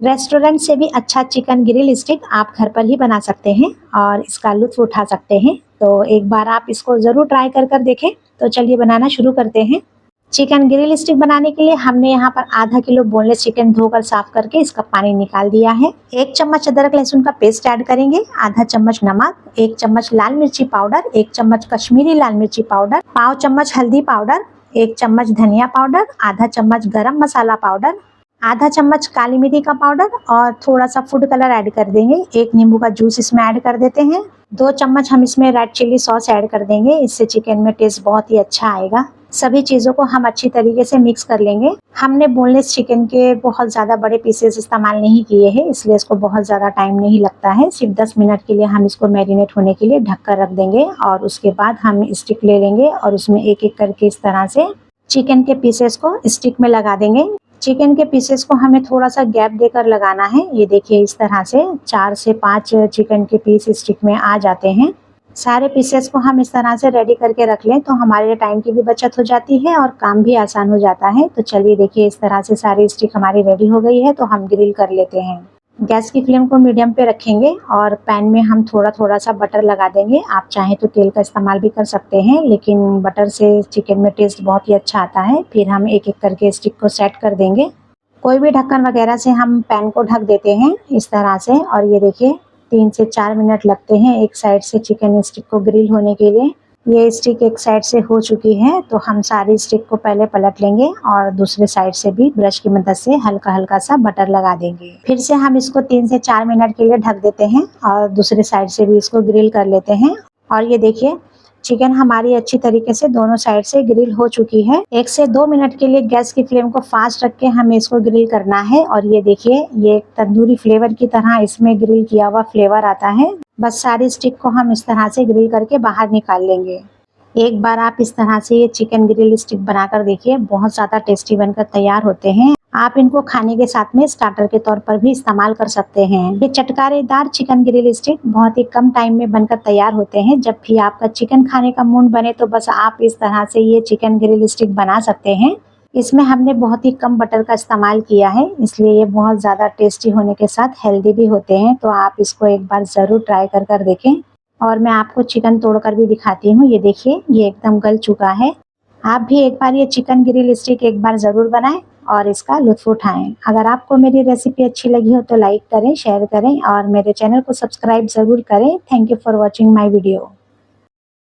Restaurant से भी अच्छा चिकन ग्रिल स्टिक आप घर पर ही बना सकते हैं और इसका लुत्फ उठा सकते हैं। तो एक बार आप इसको ज़रूर ट्राई कर देखें। तो चलिए बनाना शुरू करते हैं। चिकन ग्रिल स्टिक बनाने के लिए हमने यहाँ पर आधा किलो बोनलेस चिकन धोकर साफ करके इसका पानी निकाल दिया है। 1 चम्मच अदरक लहसुन का पेस्ट ऐड करेंगे, आधा चम्मच नमक, 1 चम्मच लाल मिर्ची पाउडर, 1 चम्मच कश्मीरी लाल मिर्ची पाउडर, पाव चम्मच हल्दी पाउडर, 1 चम्मच धनिया पाउडर, आधा चम्मच गरम मसाला पाउडर, आधा चम्मच काली मिर्ची का पाउडर और थोड़ा सा फूड कलर ऐड कर देंगे। 1 नींबू का जूस इसमें ऐड कर देते हैं। 2 चम्मच हम इसमें रेड चिल्ली सॉस ऐड कर देंगे, इससे चिकन में टेस्ट बहुत ही अच्छा आएगा। सभी चीज़ों को हम अच्छी तरीके से मिक्स कर लेंगे। हमने बोनलेस चिकन के बहुत ज़्यादा बड़े पीसेस इस्तेमाल नहीं किए हैं, इसलिए इसको बहुत ज़्यादा टाइम नहीं लगता है। सिर्फ 10 मिनट के लिए हम इसको मैरिनेट होने के लिए ढक कर रख देंगे और उसके बाद हम स्टिक ले लेंगे और उसमें एक एक करके इस तरह से चिकन के पीसेस को स्टिक में लगा देंगे। चिकन के पीसेस को हमें थोड़ा सा गैप देकर लगाना है। ये देखिए इस तरह से 4 से 5 चिकन के पीस स्टिक में आ जाते हैं। सारे पीसेस को हम इस तरह से रेडी करके रख लें तो हमारे टाइम की भी बचत हो जाती है और काम भी आसान हो जाता है। तो चलिए देखिए इस तरह से सारी स्टिक हमारी रेडी हो गई है, तो हम ग्रिल कर लेते हैं। गैस की फ्लेम को मीडियम पे रखेंगे और पैन में हम थोड़ा थोड़ा सा बटर लगा देंगे। आप चाहें तो तेल का इस्तेमाल भी कर सकते हैं, लेकिन बटर से चिकन में टेस्ट बहुत ही अच्छा आता है। फिर हम एक एक करके स्टिक को सेट कर देंगे। कोई भी ढक्कन वगैरह से हम पैन को ढक देते हैं इस तरह से और ये देखिए 3 से 4 मिनट लगते हैं एक साइड से चिकन स्टिक को ग्रिल होने के लिए। ये स्टिक एक साइड से हो चुकी है, तो हम सारी स्टिक को पहले पलट लेंगे और दूसरे साइड से भी ब्रश की मदद से हल्का हल्का सा बटर लगा देंगे। फिर से हम इसको 3 से 4 मिनट के लिए ढक देते हैं और दूसरे साइड से भी इसको ग्रिल कर लेते हैं। और ये देखिए चिकन हमारी अच्छी तरीके से दोनों साइड से ग्रिल हो चुकी है। 1 से 2 मिनट के लिए गैस की फ्लेम को फास्ट रख के हमें इसको ग्रिल करना है। और ये देखिए ये तंदूरी फ्लेवर की तरह इसमें ग्रिल किया हुआ फ्लेवर आता है। बस सारी स्टिक को हम इस तरह से ग्रिल करके बाहर निकाल लेंगे। एक बार आप इस तरह से ये चिकन ग्रिल स्टिक बनाकर देखिए, बहुत ज़्यादा टेस्टी बनकर तैयार होते हैं। आप इनको खाने के साथ में स्टार्टर के तौर पर भी इस्तेमाल कर सकते हैं। ये चटकारेदार चिकन ग्रिल स्टिक बहुत ही कम टाइम में बनकर तैयार होते हैं। जब भी आपका चिकन खाने का मूड बने तो बस आप इस तरह से ये चिकन ग्रिल स्टिक बना सकते हैं। इसमें हमने बहुत ही कम बटर का इस्तेमाल किया है, इसलिए ये बहुत ज़्यादा टेस्टी होने के साथ हेल्दी भी होते हैं। तो आप इसको एक बार ज़रूर ट्राई कर देखें। और मैं आपको चिकन तोड़कर भी दिखाती हूँ। ये देखिए ये एकदम गल चुका है। आप भी एक बार ये चिकन ग्रिल स्टिक एक बार ज़रूर बनाएं और इसका लुत्फ़ उठाएं। अगर आपको मेरी रेसिपी अच्छी लगी हो तो लाइक करें, शेयर करें और मेरे चैनल को सब्सक्राइब ज़रूर करें। Thank you for watching my video.